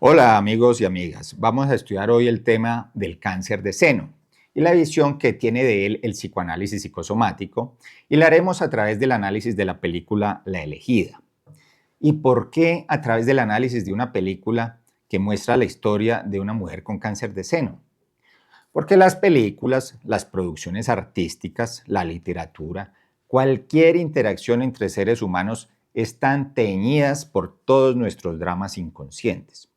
Hola amigos y amigas, vamos a estudiar hoy el tema del cáncer de seno y la visión que tiene de él el psicoanálisis psicosomático, y la haremos a través del análisis de la película La Elegida. ¿Y por qué a través del análisis de una película que muestra la historia de una mujer con cáncer de seno? Porque las películas, las producciones artísticas, la literatura, cualquier interacción entre seres humanos están teñidas por todos nuestros dramas inconscientes.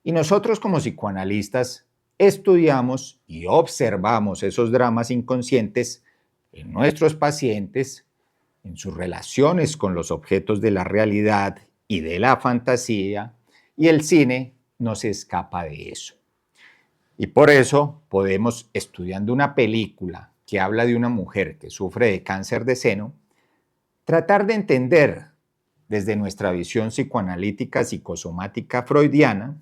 Y nosotros como psicoanalistas estudiamos y observamos esos dramas inconscientes en nuestros pacientes, en sus relaciones con los objetos de la realidad y de la fantasía, y el cine no se escapa de eso. Y por eso podemos, estudiando una película que habla de una mujer que sufre de cáncer de seno, tratar de entender desde nuestra visión psicoanalítica psicosomática freudiana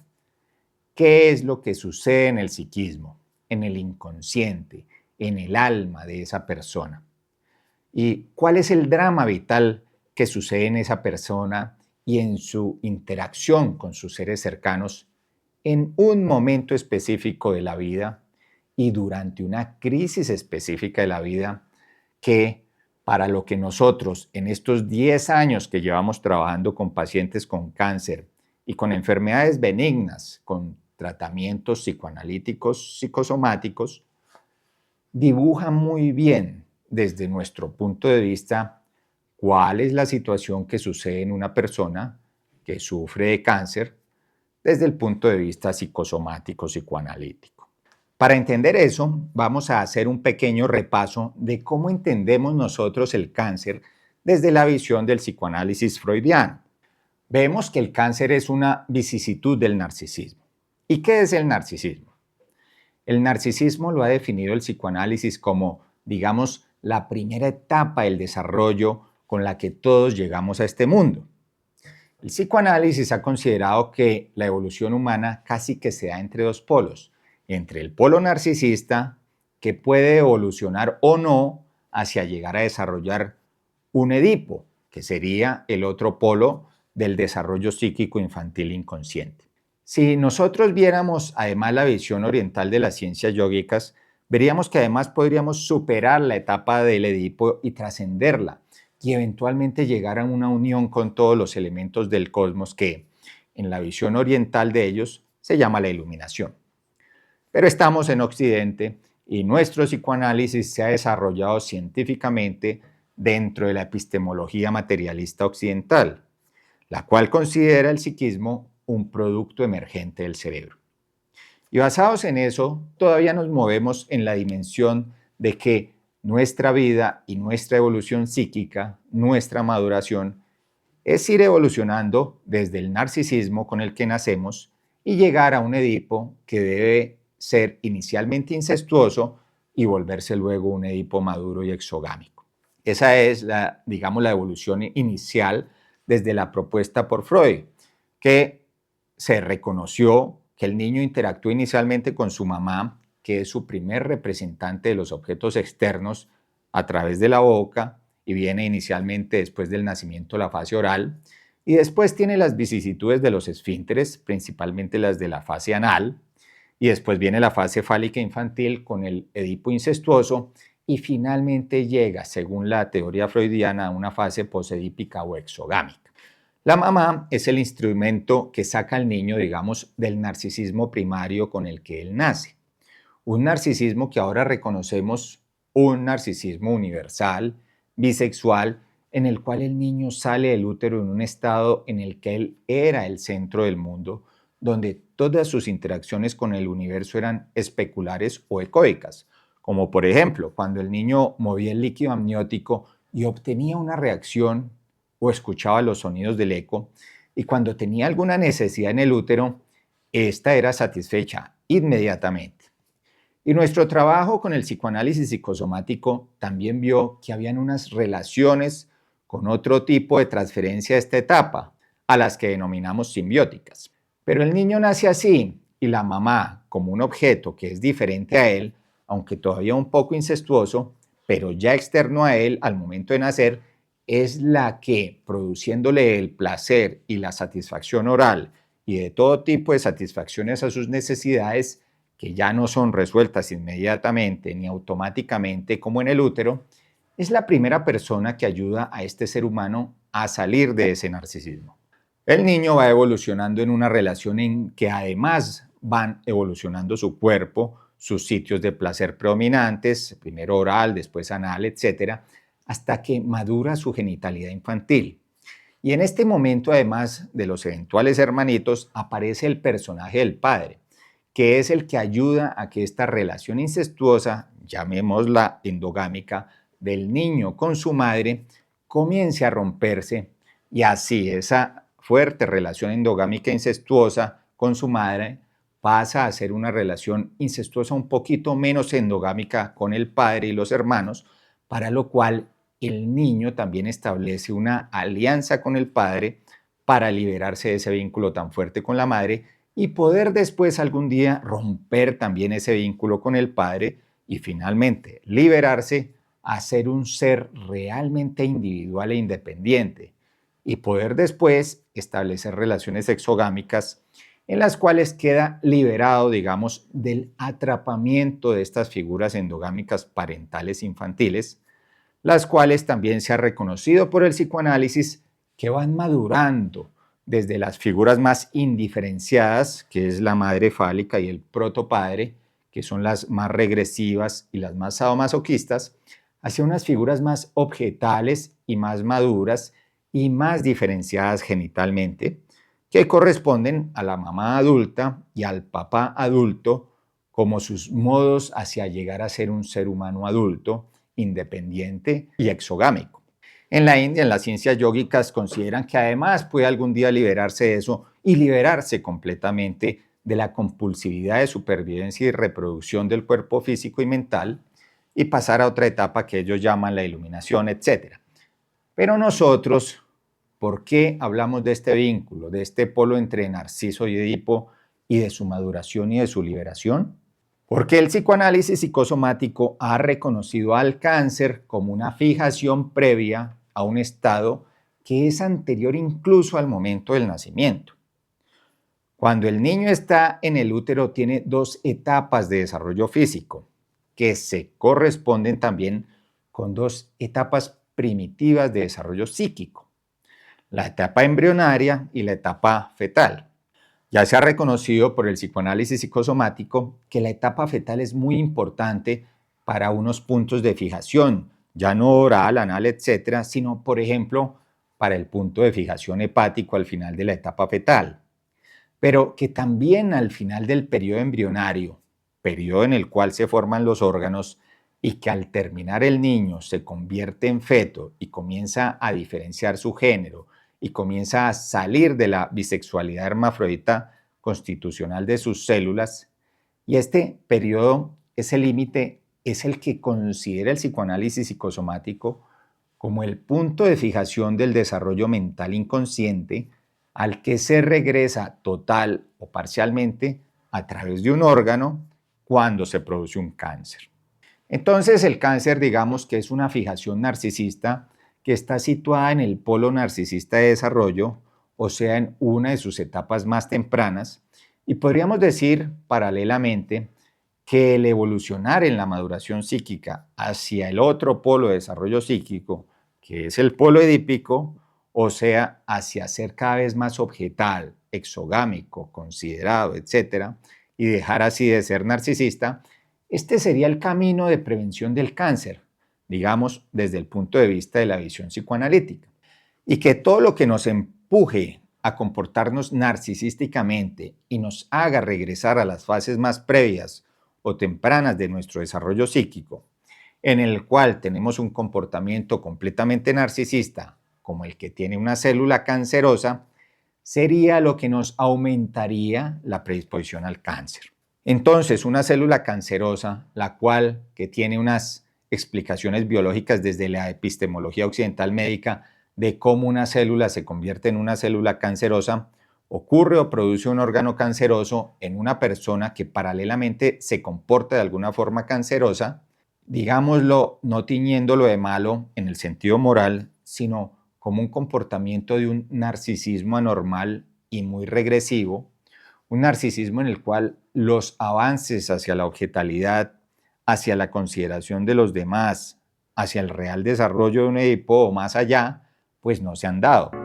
qué es lo que sucede en el psiquismo, en el inconsciente, en el alma de esa persona. Y cuál es el drama vital que sucede en esa persona y en su interacción con sus seres cercanos en un momento específico de la vida y durante una crisis específica de la vida que, para lo que nosotros en estos 10 años que llevamos trabajando con pacientes con cáncer y con enfermedades benignas, con tratamientos psicoanalíticos psicosomáticos, dibuja muy bien desde nuestro punto de vista cuál es la situación que sucede en una persona que sufre de cáncer desde el punto de vista psicosomático psicoanalítico. Para entender eso, vamos a hacer un pequeño repaso de cómo entendemos nosotros el cáncer desde la visión del psicoanálisis freudiano. Vemos que el cáncer es una vicisitud del narcisismo. ¿Y qué es el narcisismo? El narcisismo lo ha definido el psicoanálisis como, digamos, la primera etapa del desarrollo con la que todos llegamos a este mundo. El psicoanálisis ha considerado que la evolución humana casi que se da entre dos polos, entre el polo narcisista, que puede evolucionar o no hacia llegar a desarrollar un Edipo, que sería el otro polo del desarrollo psíquico infantil inconsciente. Si nosotros viéramos además la visión oriental de las ciencias yógicas, veríamos que además podríamos superar la etapa del Edipo y trascenderla y eventualmente llegar a una unión con todos los elementos del cosmos que, en la visión oriental de ellos, se llama la iluminación. Pero estamos en Occidente y nuestro psicoanálisis se ha desarrollado científicamente dentro de la epistemología materialista occidental, la cual considera el psiquismo un producto emergente del cerebro. Y basados en eso, todavía nos movemos en la dimensión de que nuestra vida y nuestra evolución psíquica, nuestra maduración, es ir evolucionando desde el narcisismo con el que nacemos y llegar a un Edipo que debe ser inicialmente incestuoso y volverse luego un Edipo maduro y exogámico. Esa es la, digamos, la evolución inicial desde la propuesta por Freud, que se reconoció que el niño interactúa inicialmente con su mamá, que es su primer representante de los objetos externos a través de la boca, y viene inicialmente después del nacimiento la fase oral, y después tiene las vicisitudes de los esfínteres, principalmente las de la fase anal, y después viene la fase fálica infantil con el Edipo incestuoso, y finalmente llega, según la teoría freudiana, a una fase posedípica o exogámica. La mamá es el instrumento que saca al niño, digamos, del narcisismo primario con el que él nace. Un narcisismo que ahora reconocemos un narcisismo universal, bisexual, en el cual el niño sale del útero en un estado en el que él era el centro del mundo, donde todas sus interacciones con el universo eran especulares o ecoicas, como por ejemplo cuando el niño movía el líquido amniótico y obtenía una reacción o escuchaba los sonidos del eco, y cuando tenía alguna necesidad en el útero, esta era satisfecha inmediatamente. Y nuestro trabajo con el psicoanálisis psicosomático también vio que habían unas relaciones con otro tipo de transferencia de esta etapa, a las que denominamos simbióticas. Pero el niño nace así y la mamá, como un objeto que es diferente a él, aunque todavía un poco incestuoso, pero ya externo a él al momento de nacer, es la que, produciéndole el placer y la satisfacción oral y de todo tipo de satisfacciones a sus necesidades que ya no son resueltas inmediatamente ni automáticamente como en el útero, es la primera persona que ayuda a este ser humano a salir de ese narcisismo. El niño va evolucionando en una relación en que además van evolucionando su cuerpo, sus sitios de placer predominantes, primero oral, después anal, etcétera, hasta que madura su genitalidad infantil. Y en este momento, además de los eventuales hermanitos, aparece el personaje del padre, que es el que ayuda a que esta relación incestuosa, llamémosla endogámica, del niño con su madre, comience a romperse y así esa fuerte relación endogámica incestuosa con su madre pasa a ser una relación incestuosa un poquito menos endogámica con el padre y los hermanos, para lo cual el niño también establece una alianza con el padre para liberarse de ese vínculo tan fuerte con la madre y poder después algún día romper también ese vínculo con el padre y finalmente liberarse a ser un ser realmente individual e independiente y poder después establecer relaciones exogámicas en las cuales queda liberado, digamos, del atrapamiento de estas figuras endogámicas parentales infantiles, las cuales también se ha reconocido por el psicoanálisis que van madurando desde las figuras más indiferenciadas, que es la madre fálica y el protopadre, que son las más regresivas y las más sadomasoquistas, hacia unas figuras más objetales y más maduras y más diferenciadas genitalmente, que corresponden a la mamá adulta y al papá adulto como sus modos hacia llegar a ser un ser humano adulto, independiente y exogámico. En la India, en las ciencias yógicas, consideran que además puede algún día liberarse de eso y liberarse completamente de la compulsividad de supervivencia y reproducción del cuerpo físico y mental y pasar a otra etapa que ellos llaman la iluminación, etc. Pero nosotros, ¿por qué hablamos de este vínculo, de este polo entre Narciso y Edipo y de su maduración y de su liberación? Porque el psicoanálisis psicosomático ha reconocido al cáncer como una fijación previa a un estado que es anterior incluso al momento del nacimiento. Cuando el niño está en el útero tiene dos etapas de desarrollo físico que se corresponden también con dos etapas primitivas de desarrollo psíquico, la etapa embrionaria y la etapa fetal. Ya se ha reconocido por el psicoanálisis psicosomático que la etapa fetal es muy importante para unos puntos de fijación, ya no oral, anal, etcétera, sino, por ejemplo, para el punto de fijación hepático al final de la etapa fetal. Pero que también al final del periodo embrionario, periodo en el cual se forman los órganos y que al terminar el niño se convierte en feto y comienza a diferenciar su género y comienza a salir de la bisexualidad hermafrodita constitucional de sus células. Y este periodo, ese límite, es el que considera el psicoanálisis psicosomático como el punto de fijación del desarrollo mental inconsciente al que se regresa total o parcialmente a través de un órgano cuando se produce un cáncer. Entonces el cáncer, digamos que es una fijación narcisista que está situada en el polo narcisista de desarrollo, o sea, en una de sus etapas más tempranas, y podríamos decir paralelamente que el evolucionar en la maduración psíquica hacia el otro polo de desarrollo psíquico, que es el polo edípico, o sea, hacia ser cada vez más objetal, exogámico, considerado, etcétera, y dejar así de ser narcisista, este sería el camino de prevención del cáncer, digamos, desde el punto de vista de la visión psicoanalítica. Y que todo lo que nos empuje a comportarnos narcisísticamente y nos haga regresar a las fases más previas o tempranas de nuestro desarrollo psíquico, en el cual tenemos un comportamiento completamente narcisista, como el que tiene una célula cancerosa, sería lo que nos aumentaría la predisposición al cáncer. Entonces, una célula cancerosa, la cual que tiene unas explicaciones biológicas desde la epistemología occidental médica de cómo una célula se convierte en una célula cancerosa, ocurre o produce un órgano canceroso en una persona que paralelamente se comporta de alguna forma cancerosa, digámoslo, no tiñéndolo de malo en el sentido moral, sino como un comportamiento de un narcisismo anormal y muy regresivo, un narcisismo en el cual los avances hacia la objetalidad, hacia la consideración de los demás, hacia el real desarrollo de un Edipo o más allá, pues no se han dado.